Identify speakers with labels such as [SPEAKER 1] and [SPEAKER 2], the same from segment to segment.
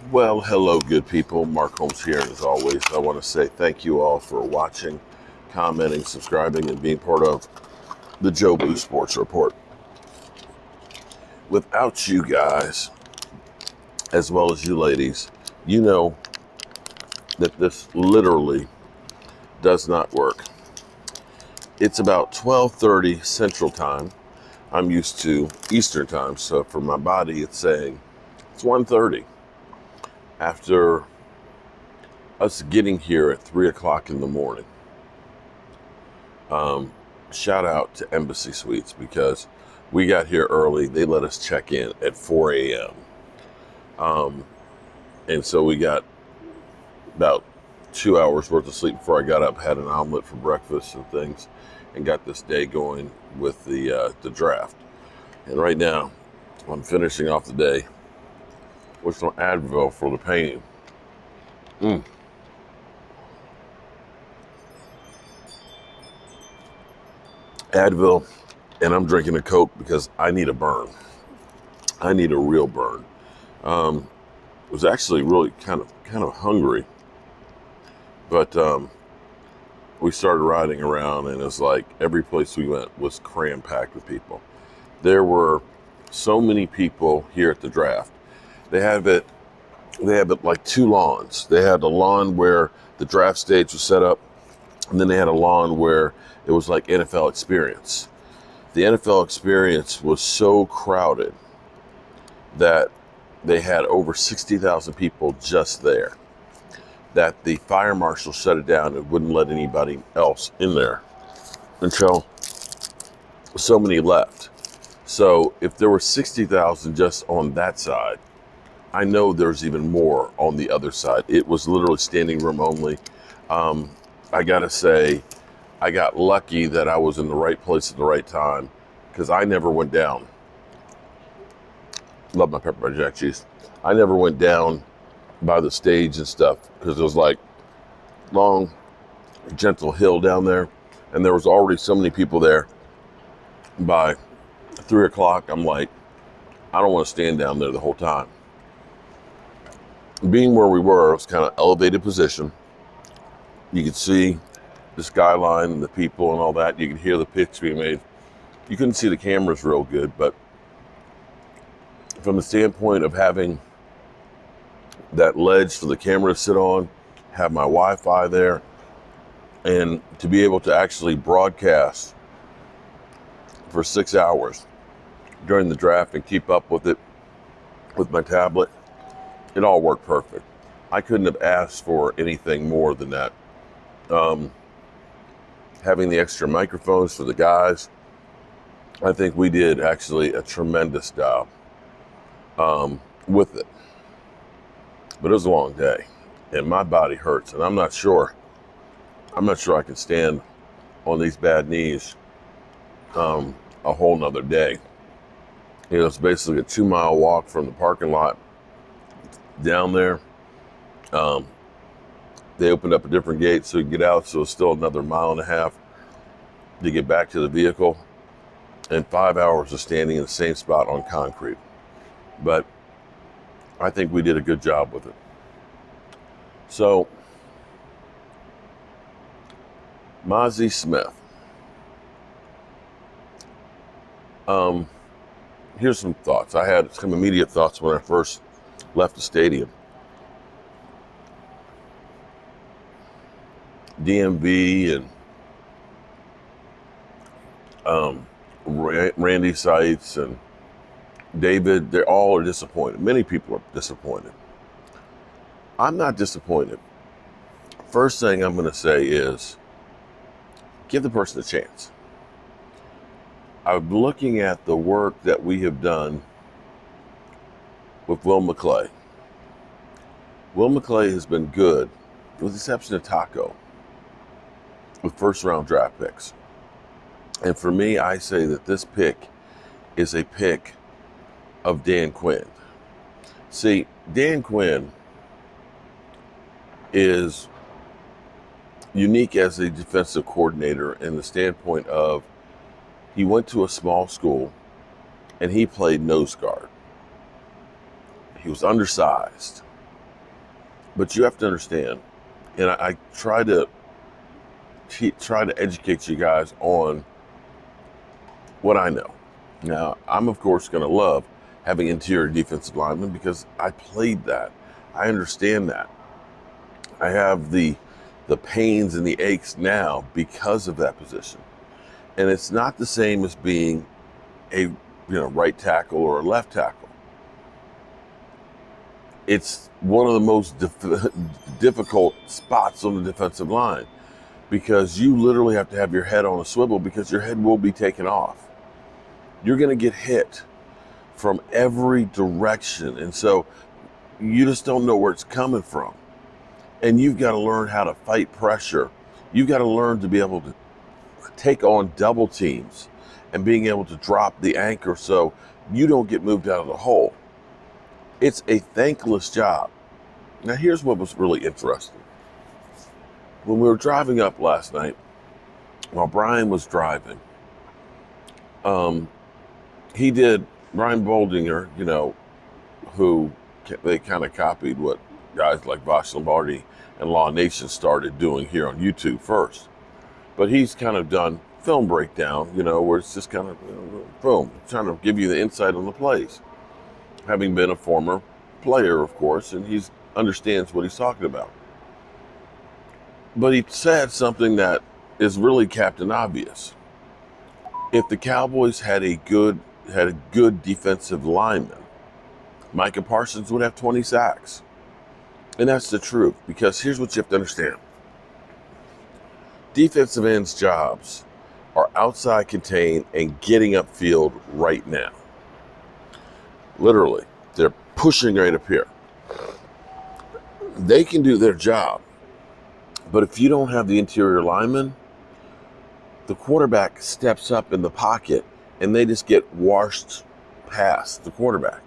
[SPEAKER 1] Well, hello, good people. Mark Holmes here, and as always, I want to say thank you all for watching, commenting, subscribing, and being part of the Joe Blue Sports Report. Without you guys, as well as you ladies, you know that this literally does not work. It's about 12:30 Central Time. I'm used to Eastern Time, so for my body, it's saying it's 1:30 after us getting here at 3 o'clock in the morning. Shout out to Embassy Suites because we got here early. They let us check in at 4 a.m. And so we got about 2 hours worth of sleep before I got up, had an omelet for breakfast and things, and got this day going with the draft. And right now, I'm finishing off the day with some Advil for the pain. Advil, and I'm drinking a Coke because I need a burn. I need a real burn. Was actually really kind of hungry, but we started riding around, and it's like every place we went was cram packed with people. There were so many people here at the draft. They have it like two lawns. They had a lawn where the draft stage was set up, and then they had a lawn where it was like NFL experience. The NFL experience was so crowded that they had over 60,000 people just there, that the fire marshal shut it down and wouldn't let anybody else in there until so many left. So if there were 60,000 just on that side, I know there's even more on the other side. It was literally standing room only. I gotta say, I got lucky that I was in the right place at the right time because I never went down. Love my pepperoni jack cheese. I never went down by the stage and stuff because it was like long, gentle hill down there, and there was already so many people there. By 3 o'clock, I'm like, I don't want to stand down there the whole time. Being where we were, it was kind of elevated position. You could see the skyline, the people, and all that. You could hear the pitch being made. You couldn't see the cameras real good, but from the standpoint of having that ledge for the camera to sit on, have my Wi-Fi there, and to be able to actually broadcast for 6 hours during the draft and keep up with it with my tablet, it all worked perfect. I couldn't have asked for anything more than that. Having the extra microphones for the guys, I think we did actually a tremendous job with it. But it was a long day, and my body hurts, and I'm not sure I can stand on these bad knees a whole nother day. It's basically a 2-mile walk from the parking lot down there. They opened up a different gate so you can get out, so it's still another 1.5 miles to get back to the vehicle, and 5 hours of standing in the same spot on concrete. But I think we did a good job with it. So, Mazzi Smith. Here's some thoughts. I had some immediate thoughts when I first left the stadium. DMV and Randy Seitz and David, they all are disappointed. Many people are disappointed. I'm not disappointed. First thing I'm going to say is give the person a chance. I'm looking at the work that we have done with Will McClay. Will McClay has been good, with the exception of Taco, with first-round draft picks. And for me, I say that this pick is a pick of Dan Quinn. See, Dan Quinn is unique as a defensive coordinator in the standpoint of he went to a small school and he played nose guard. He was undersized. But you have to understand, and I try to educate you guys on what I know. Now, I'm of course going to love having interior defensive linemen because I played that. I understand that. I have the pains and the aches now because of that position. And it's not the same as being a right tackle or a left tackle. It's one of the most difficult spots on the defensive line because you literally have to have your head on a swivel because your head will be taken off. You're going to get hit from every direction. And so you just don't know where it's coming from. And you've got to learn how to fight pressure. You've got to learn to be able to take on double teams and being able to drop the anchor so you don't get moved out of the hole. It's a thankless job. Now, here's what was really interesting. When we were driving up last night, while Brian was driving, Brian Boldinger, who they kind of copied what guys like Vosh Lombardi and Law Nation started doing here on YouTube first. But he's kind of done film breakdown, where it's just kind of, boom, trying to give you the insight on the plays. Having been a former player, of course, and he understands what he's talking about. But he said something that is really Captain Obvious. If the Cowboys had a good defensive lineman, Micah Parsons would have 20 sacks. And that's the truth, because here's what you have to understand. Defensive ends' jobs are outside contained and getting upfield right now. Literally, they're pushing right up here. They can do their job, but if you don't have the interior lineman, the quarterback steps up in the pocket and they just get washed past the quarterback.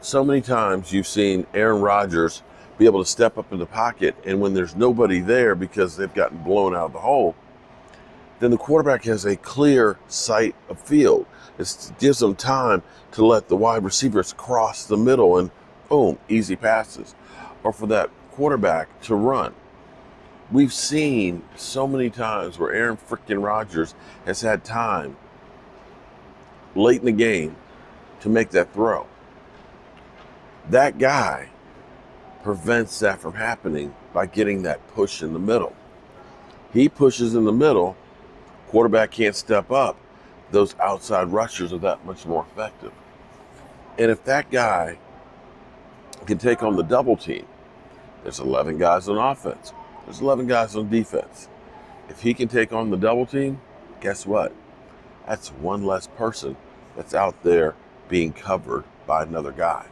[SPEAKER 1] So many times you've seen Aaron Rodgers be able to step up in the pocket, and when there's nobody there because they've gotten blown out of the hole, then the quarterback has a clear sight of field. It gives them time to let the wide receivers cross the middle and boom, easy passes. Or for that quarterback to run. We've seen so many times where Aaron freaking Rodgers has had time late in the game to make that throw. That guy prevents that from happening by getting that push in the middle. He pushes in the middle, quarterback can't step up. Those outside rushers are that much more effective. And if that guy can take on the double team, there's 11 guys on offense. There's 11 guys on defense. If he can take on the double team, guess what? That's one less person that's out there being covered by another guy.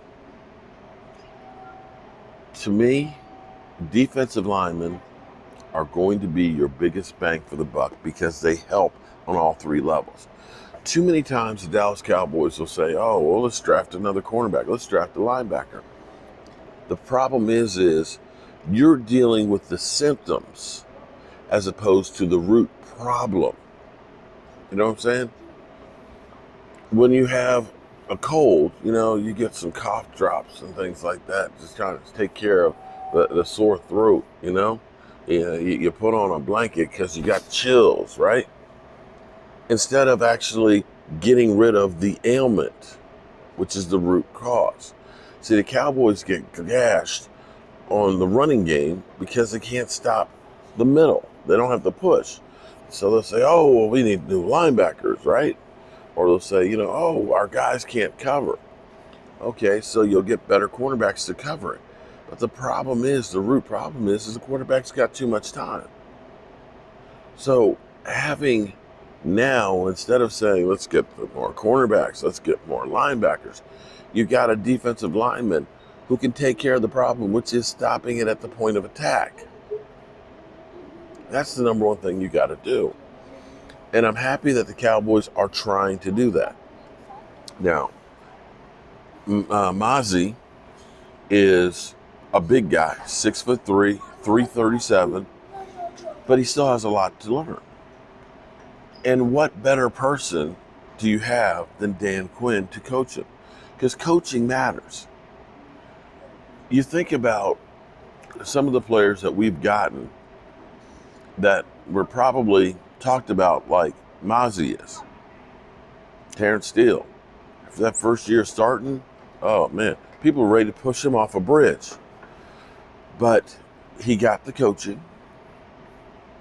[SPEAKER 1] To me, defensive linemen are going to be your biggest bang for the buck because they help on all three levels. Too many times the Dallas Cowboys will say, oh, well, let's draft another cornerback. Let's draft a linebacker. The problem is you're dealing with the symptoms as opposed to the root problem. You know what I'm saying? When you have a cold, you get some cough drops and things like that, just trying to take care of the sore throat, You put on a blanket because you got chills, right? Instead of actually getting rid of the ailment, which is the root cause. See, the Cowboys get gashed on the running game because they can't stop the middle. They don't have the push. So they'll say, oh, well, we need new linebackers, right? Or they'll say, oh, our guys can't cover. Okay, so you'll get better cornerbacks to cover it. But the problem is, the root problem is the quarterback's got too much time. So having now, instead of saying, let's get more cornerbacks, let's get more linebackers, you've got a defensive lineman who can take care of the problem, which is stopping it at the point of attack. That's the number one thing you got to do. And I'm happy that the Cowboys are trying to do that. Now, Mazzi is a big guy, 6'3", 337, but he still has a lot to learn. And what better person do you have than Dan Quinn to coach him? Because coaching matters. You think about some of the players that we've gotten that were probably talked about, like Mazzi is, Terrence Steele. After that first year starting, oh man, people were ready to push him off a bridge. But he got the coaching,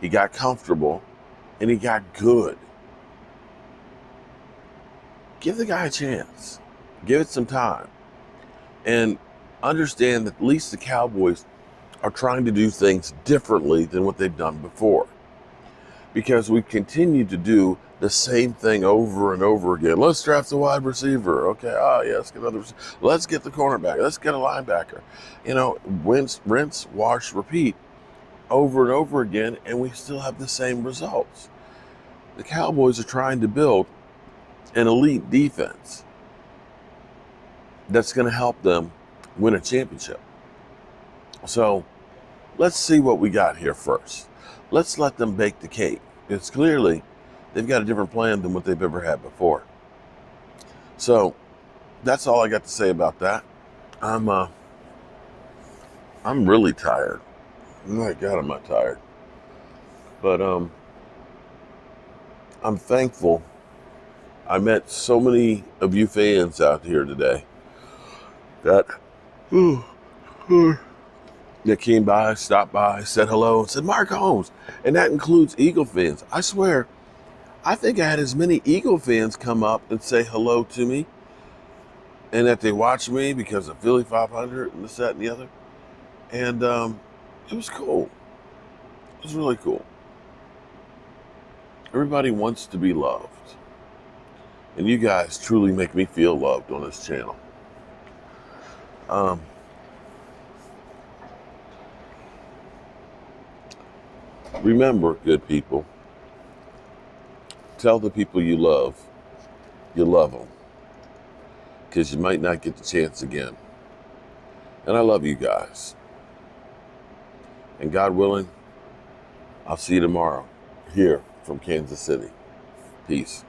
[SPEAKER 1] he got comfortable, and he got good. Give the guy a chance. Give it some time. And understand that at least the Cowboys are trying to do things differently than what they've done before. Because we continue to do the same thing over and over again. Let's draft a wide receiver. Okay, yeah, let's get another. Let's get the cornerback. Let's get a linebacker. You know, rinse, wash, repeat over and over again, and we still have the same results. The Cowboys are trying to build an elite defense that's going to help them win a championship. So let's see what we got here first. Let's let them bake the cake. It's clearly they've got a different plan than what they've ever had before. So that's all I got to say about that. I'm really tired. Oh my God, I'm not tired. But I'm thankful. I met so many of you fans out here today that came by, stopped by, said hello, and said Mark Holmes. And that includes Eagle fans. I swear, I think I had as many Eagle fans come up and say hello to me, and that they watch me because of Philly 500 and this, that, and the other. And it was cool. It was really cool. Everybody wants to be loved. And you guys truly make me feel loved on this channel. Remember, good people, tell the people you love them. Because you might not get the chance again. And I love you guys. And God willing, I'll see you tomorrow here from Kansas City. Peace.